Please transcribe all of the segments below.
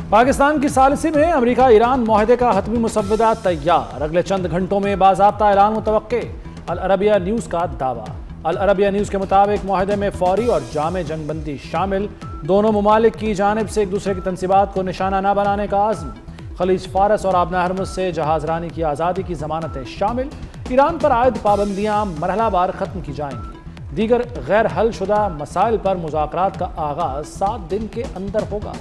पाकिस्तान की सालिसी में America Iran मुआहदे का हतमी मुसव्वदा तैयार, अगले चंद घंटों में बाज़ाब्ता ऐलान मुतवक्के। अल अरबिया न्यूज़ का दावा। अल अरबिया न्यूज़ के मुताबिक मुआहदे में फौरी और जामे जंगबंदी शामिल, दोनों ममालिक की जानिब से एक दूसरे की तनसीबात को निशाना न बनाने का आज़म। खलीज फारस और आबना हरमुज से जहाज़रानी की आज़ादी की ज़मानतें शामिल, ईरान पर आयद पाबंदियाँ मरहलावार ख़त्म की जाएंगी। दीगर गैर हल शुदा मसाइल पर मुज़ाकरात का आगाज़ 7 दिन के अंदर होगा।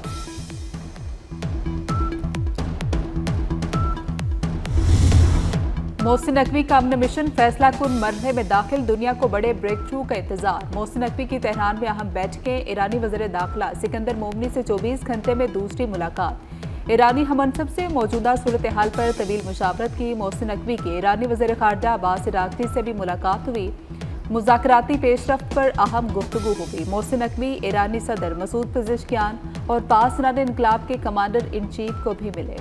मोहसिन नकवी का अमन मिशन फैसला कुन मरहले में दाखिल, दुनिया को बड़े ब्रेक थ्रू का इंतजार। मोहसिन नकवी की तेहरान में अहम बैठकें, ईरानी वज़ीर दाखिला सिकंदर मोमनी से 24 घंटे में दूसरी मुलाकात। ईरानी हमनसब से मौजूदा सूरत हाल पर तवील मुशावरत की। मोहसिन नकवी की ईरानी वज़ीर ख़ारजा अब्बास अराग़ची से भी मुलाकात हुई। मुज़ाकराती पेशरफ्त पर अहम गुफ्तगू हुई। मोहसिन नकवी ईरानी सदर मसूद पेज़ेश्कियान और पासरान इनकलाब के कमांडर इन चीफ को भी मिले।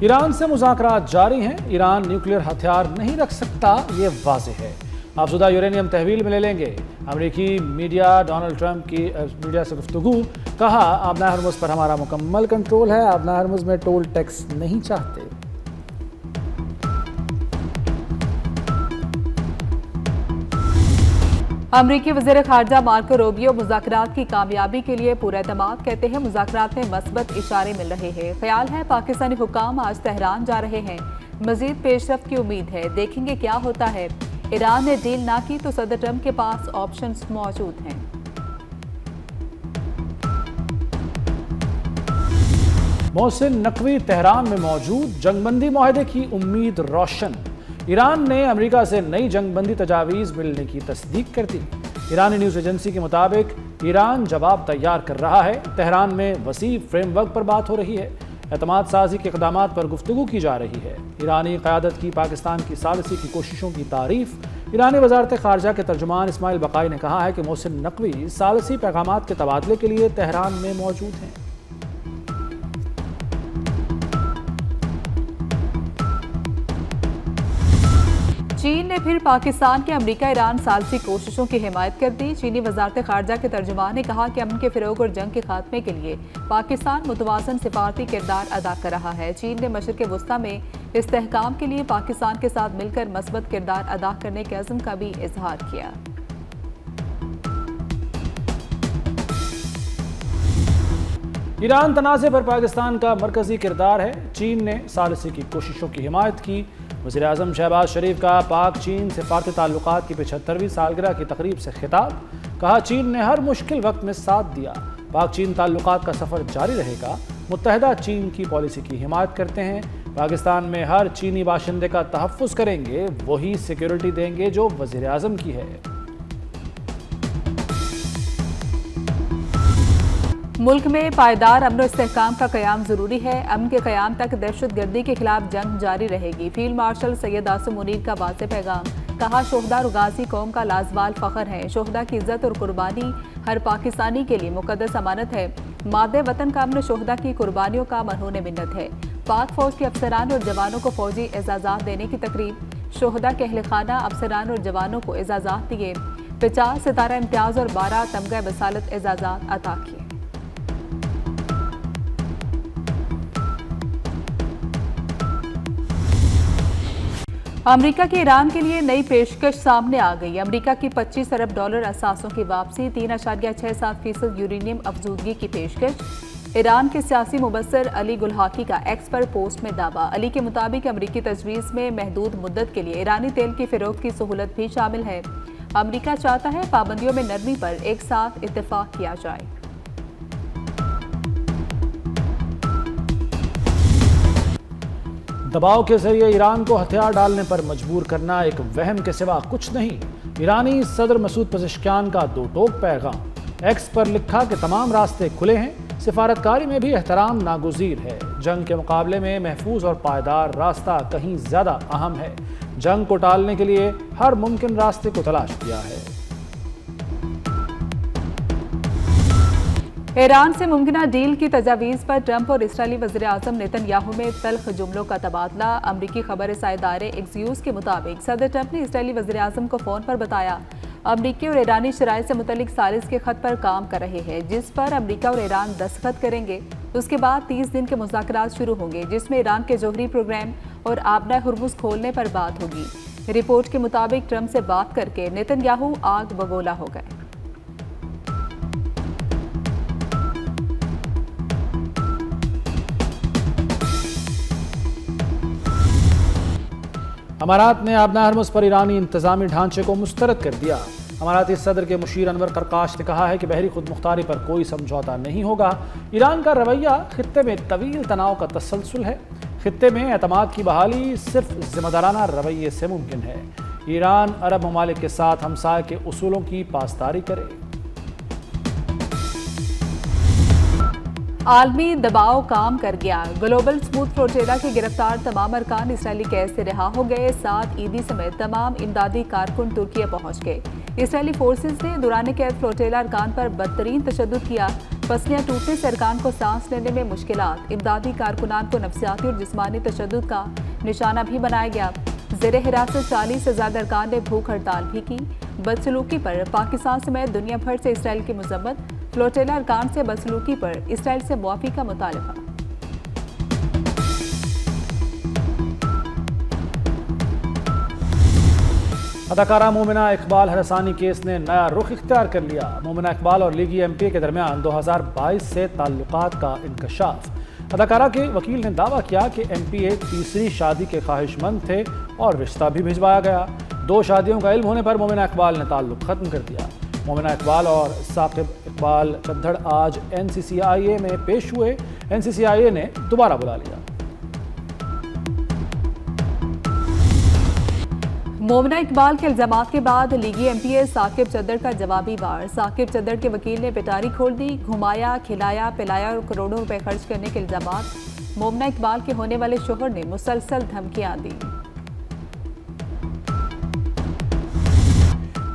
ईरान से मुज़ाकरात जारी हैं। ईरान न्यूक्लियर हथियार नहीं रख सकता, ये वाज़ेह है। अफज़ुदा यूरेनियम तहवील में ले लेंगे। अमेरिकी मीडिया डोनाल्ड ट्रंप की मीडिया से गुफ्तगू, कहा आबना हरमुज़ पर हमारा मुकम्मल कंट्रोल है, आबना हरमुज़ में टोल टैक्स नहीं चाहते। अमरीकी वज़ीर ख़ारजा मार्को रूबियो मुज़ाकरात की कामयाबी के लिए पूरा एतमाद, कहते हैं मुज़ाकरात में मस्बत इशारे मिल रहे हैं। ख्याल है पाकिस्तानी हुकाम आज तेहरान जा रहे हैं, मज़ीद पेशरफ्त की उम्मीद है, देखेंगे क्या होता है। ईरान ने डील ना की तो सदर ट्रंप के पास ऑप्शंस मौजूद हैं। मोहसिन नकवी तेहरान में मौजूद, जंगबंदी मुआहदे की उम्मीद रोशन। ईरान ने अमेरिका से नई जंगबंदी तजावीज़ मिलने की तस्दीक कर दी। ईरानी न्यूज़ एजेंसी के मुताबिक ईरान जवाब तैयार कर रहा है। तेहरान में वसी फ्रेमवर्क पर बात हो रही है, एतमाद साजी के इक़दामात पर गुफ्तगू की जा रही है। ईरानी क़यादत की पाकिस्तान की सालिसी की कोशिशों की तारीफ। ईरानी वज़ारत ख़ारजा के तर्जुमान इस्माइल बक़ाई ने कहा है कि मोहसिन नकवी सालिसी पैगामात के तबादले के लिए तेहरान में मौजूद हैं। चीन ने फिर पाकिस्तान के अमेरिका ईरान सालसी कोशिशों की हिमायत कर दी। चीनी वज़ारत ख़ारजा के तर्जुमान ने कहा कि अमन के फ़रोग़ और जंग के खात्मे के लिए पाकिस्तान मुतवाज़न सिफारती किरदार अदा कर रहा है। चीन ने मशरिक़ वस्ता में इस्तेहकाम के लिए पाकिस्तान के साथ मिलकर मस्बत किरदार अदा करने के अज़्म का भी इजहार किया। ईरान तनाज़े पर पाकिस्तान का मरकज़ी किरदार है। चीन ने सालिसी की कोशिशों की हिमायत की। वज़ीर-ए-आज़म शहबाज शरीफ का पाक चीन सिफारती ताल्लुकात की 75वीं सालगिरह की तकरीब से खिताब, कहा चीन ने हर मुश्किल वक्त में साथ दिया, पाक चीन ताल्लुकात का सफ़र जारी रहेगा। मुत्तहिदा चीन की पॉलिसी की हिमायत करते हैं। पाकिस्तान में हर चीनी बाशिंदे का तहफ़्फ़ुज़ करेंगे, वही सिक्योरिटी देंगे जो वज़ीर-ए-आज़म की है। मुल्क में पायदार अमन और इस्तेहकाम का क़याम ज़रूरी है। अमन के क़याम तक दहशत गर्दी के खिलाफ जंग जारी रहेगी। फील्ड मार्शल सैयद आसिम मुनीर का वाज़ेह पैगाम, कहा शोहदा और गाज़ी कौम का लाजवाल फ़ख्र है। शोहदा की इज़्ज़त और कुर्बानी हर पाकिस्तानी के लिए मुक़द्दस अमानत है। मादे वतन का अमन शोहदा की कुर्बानियों का मरहून मिन्नत है। पाक फ़ौज के अफसरान और जवानों को फ़ौजी एजाज़ात देने की तकरीब, शोहदा के अहल खाना अफसरान और जवानों को एजाज़ात दिए। 50 सितारा इम्तियाज़ और 12 तमगा बसालत एजाज़ात अता किए। अमेरिका की ईरान के लिए नई पेशकश सामने आ गई। अमेरिका की 25 अरब डॉलर असासों की वापसी, 3.67% यूरेनियम अफजूदगी की पेशकश। ईरान के सियासी मुबस्सर अली गुलहाकी का एक्स पर पोस्ट में दावा। अली के मुताबिक अमेरिकी तजवीज़ में महदूद मुद्दत के लिए ईरानी तेल की फ़रोख्त की सहूलत भी शामिल है। अमेरिका चाहता है पाबंदियों में नरमी पर एक साथ इत्तेफाक किया जाए। दबाव के जरिए ईरान को हथियार डालने पर मजबूर करना एक वहम के सिवा कुछ नहीं। ईरानी सदर मसूद पेज़ेश्कियान का दो टोक पैगाम, एक्स पर लिखा कि तमाम रास्ते खुले हैं, सिफारतकारी में भी एहतराम नागुज़ीर है। जंग के मुकाबले में महफूज और पायदार रास्ता कहीं ज़्यादा अहम है। जंग को टालने के लिए हर मुमकिन रास्ते को तलाश किया है। ईरान से मुमकिन डील की तजावीज़ पर ट्रंप और इसराइली वज़ीर-ए-आज़म नेतन्याहू में तल्ख जुमलों का तबादला। अमरीकी खबर इदारे एक्सियोस के मुताबिक सदर ट्रंप ने इसराइली वज़ीर-ए-आज़म को फ़ोन पर बताया अमरीकी और ईरानी शराइ से मुतल्लिक सालिस के खत पर काम कर रहे हैं, जिस पर अमरीका और ईरान दस्तखत करेंगे। उसके बाद 30 दिन के मुज़ाकरात शुरू होंगे, जिसमें ईरान के जोहरी प्रोग्राम और आबना हुर्मुज़ खोलने पर बात होगी। रिपोर्ट के मुताबिक ट्रंप से बात करके नेतन्याहू आग बगोला हो गए। अमारात ने आबना हरमुज़ पर ईरानी इंतजामी ढांचे को मुस्तरद कर दिया। अमाराती सदर के मुशीर अनवर करकाश ने कहा है कि बहरी खुद मुख्तारी पर कोई समझौता नहीं होगा। ईरान का रवैया खित्ते में तवील तनाव का तसलसल है। खित्ते में एतमाद की बहाली सिर्फ जिम्मेदाराना रवैये से मुमकिन है। ईरान अरब ममालिक के साथ हमसाय के उसूलों की पासदारी करे। आलमी दबाव काम कर गया। ग्लोबल स्मूथ फ्लोटेला के गिरफ्तार तमाम अरकान इसराइली कैद से रिहा हो गए। 7 ईदी समेत तमाम इमदादी कारकुन तुर्किया पहुंच गए। इसराइली फोर्सेस ने दौरान कैद फ्लोटेला अरकान पर बदतरीन तशद्दुद किया। पसलियां टूटने से अरकान को सांस लेने में मुश्किलात। इमदादी कारकुनान को नफ्सियाती और जिस्मानी तशद्दुद का निशाना भी बनाया गया। ज़ेरे हिरासत 40 से ज़्यादा अरकान ने भूख हड़ताल भी की। बदसलूकी पर पाकिस्तान समेत दुनिया भर से इसराइल की मजम्मत। फ्लोटेला अरकान से बदसलूकी पर इसराइल से मुआफ़ी का मुतालबा। अदाकारा मोमिना इकबाल हरसानी केस ने नया रुख इख्तियार कर लिया। मोमिना इकबाल और लीगी एमपीए के दरमियान 2022 से ताल्लुकात का इंकशाफ। अदाकारा के वकील ने दावा किया कि एमपीए तीसरी शादी के ख्वाहिशमंद थे और रिश्ता भी भिजवाया गया। 2 शादियों का इल्म होने पर मोमिना इकबाल ने ताल्लुक खत्म कर दिया। मोमिना इकबाल और साकिब इकबाल चद्दड़ आज NCCIA में पेश हुए। NCCIA ने दोबारा बुला लिया। मोमिना इकबाल के इल्जामात के बाद लीगी एमपीए साकिब चद्दड़ का जवाबी वार। साकिब चद्दड़ के वकील ने पिटारी खोल दी। घुमाया, खिलाया, पिलाया और करोड़ों रुपए खर्च करने के इल्जामात। मोमिना इकबाल के होने वाले शोहर ने मुसलसल धमकियां दी।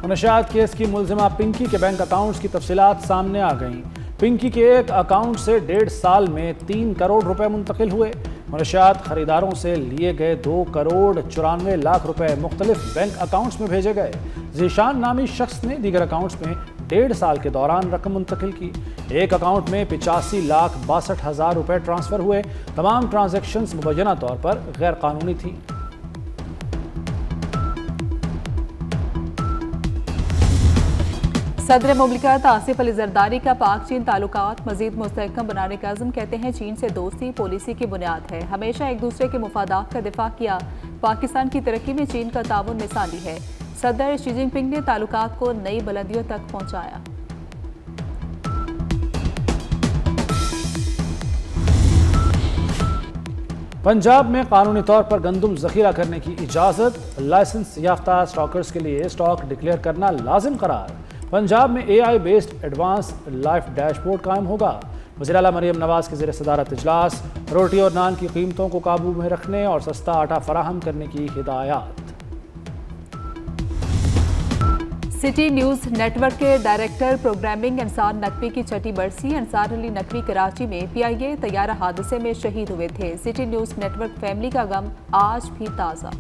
नशात केस की मुलजिमा पिंकी के बैंक अकाउंट्स की तफसीलात सामने आ गईं। पिंकी के एक अकाउंट से 1.5 साल में 3 करोड़ रुपए मुंतकिल हुए। मनशियात खरीदारों से लिए गए 2 करोड़ 94 लाख रुपए मुख्तलिफ बैंक अकाउंट्स में भेजे गए। जीशान नामी शख्स ने दीगर अकाउंट्स में 1.5 साल के दौरान रकम मुंतकिल की। एक अकाउंट में 85,62,000 रुपए ट्रांसफर हुए। तमाम ट्रांजैक्शंस मुबैना तौर पर गैर कानूनी थी। सदर मुमलिकत आसिफ अली जरदारी का पाक चीन ताल्लुकात मजीद मुस्तहकम बनाने का अज़्म। कहते हैं चीन से दोस्ती पॉलिसी की बुनियाद है। हमेशा एक दूसरे के मुफादात का दिफा किया। पाकिस्तान की तरक्की में चीन का ताउन मिसाली है। सदर शी जिनपिंग ने ताल्लुकात को नई बुलंदियों तक पहुंचाया। पंजाब में कानूनी तौर पर गंदम जखीरा करने की इजाज़त। लाइसेंस याफ्ता स्टॉकर्स के लिए स्टॉक डिक्लेयर करना लाजिम करार। पंजाब में AI based advance life dashboard कायम होगा। वज़ीर आला मरियम नवाज के ज़ेर सदारत इजलास। रोटी और नान की कीमतों को काबू में रखने और सस्ता आटा फराहम करने की हिदायत। सिटी न्यूज़ नेटवर्क के डायरेक्टर प्रोग्रामिंग अंसार नकवी की छठी बरसी। अंसार अली नकवी कराची में PIA तैयारा हादसे में शहीद हुए थे। सिटी न्यूज़ नेटवर्क फैमिली का गम आज भी ताज़ा।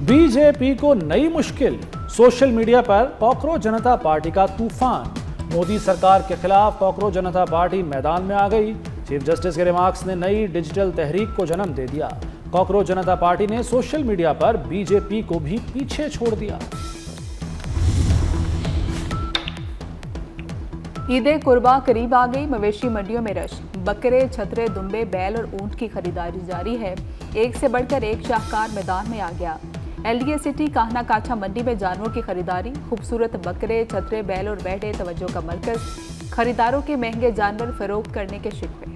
बीजेपी को नई मुश्किल। सोशल मीडिया पर कॉकरोच जनता पार्टी का तूफान। मोदी सरकार के खिलाफ कॉकरोच जनता पार्टी मैदान में आ गई। चीफ जस्टिस के रिमार्क्स ने नई डिजिटल तहरीक को जन्म दे दिया। कॉकरोच जनता पार्टी ने सोशल मीडिया पर बीजेपी को भी पीछे छोड़ दिया। ईद कुर्बा करीब आ गई। मवेशी मंडियों में रश। बकरे, छतरे, दुम्बे, बैल और ऊंट की खरीदारी जारी है। एक से बढ़कर एक शाहकार मैदान में आ गया। LDA सिटी काहना काछा मंडी में जानवरों की खरीदारी। खूबसूरत बकरे, छतरे, बैल और बैठे तवज्जो का मरकज। खरीदारों के महंगे जानवर फरोख्त करने के शिकवे।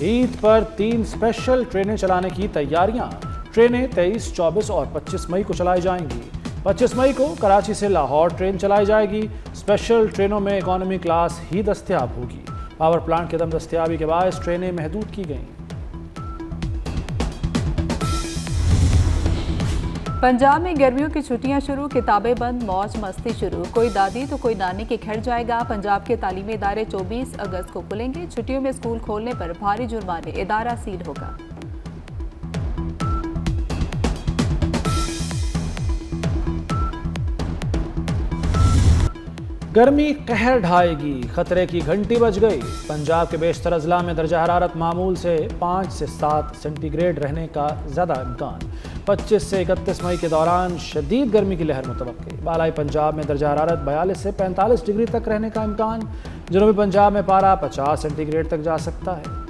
ईद पर 3 स्पेशल ट्रेनें चलाने की तैयारियां। ट्रेनें 23, 24 और 25 मई को चलाई जाएंगी। 25 मई को कराची से लाहौर ट्रेन चलाई जाएगी। स्पेशल ट्रेनों में इकॉनमी क्लास ही दस्तयाब होगी। पावर प्लांट के दम दस्तयाबी के बायस ट्रेनें महदूद की गईं। पंजाब में गर्मियों की छुट्टियां शुरू, किताबें बंद, मौज मस्ती शुरू। कोई दादी तो कोई नानी के घर जाएगा। पंजाब के तालीमी इदारे 24 अगस्त को खुलेंगे। छुट्टियों में स्कूल खोलने पर भारी जुर्माने, इदारा सील होगा। गर्मी कहर ढाएगी, खतरे की घंटी बज गई। पंजाब के बेशतर अजला में दर्जा हरारत मामूल से 5 से 7 सेंटीग्रेड रहने का ज़्यादा इम्कान। 25 से 31 मई के दौरान शदीद गर्मी की लहर मुतवक्की। बालाई पंजाब में दर्जा हरारत 42 से 45 डिग्री तक रहने का इम्कान। जनूबी पंजाब में पारा 50 सेंटीग्रेड तक जा सकता है।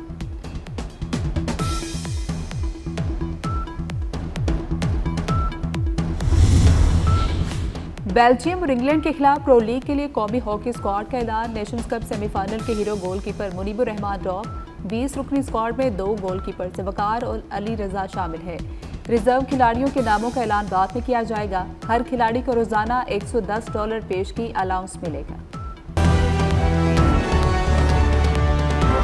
बेल्जियम और इंग्लैंड के खिलाफ प्रो लीग के लिए कौमी हॉकी स्क्वाड का ऐलान। नेशंस कप सेमीफाइनल के hero goalkeeper Munibur Rahman drop. 20 रुकनी स्क्वाड में 2 गोलकीपर से वकार और अली रजा शामिल है। रिजर्व खिलाड़ियों के नामों का ऐलान बाद में किया जाएगा। हर खिलाड़ी को रोजाना $110 पेश की अलाउंस मिलेगा।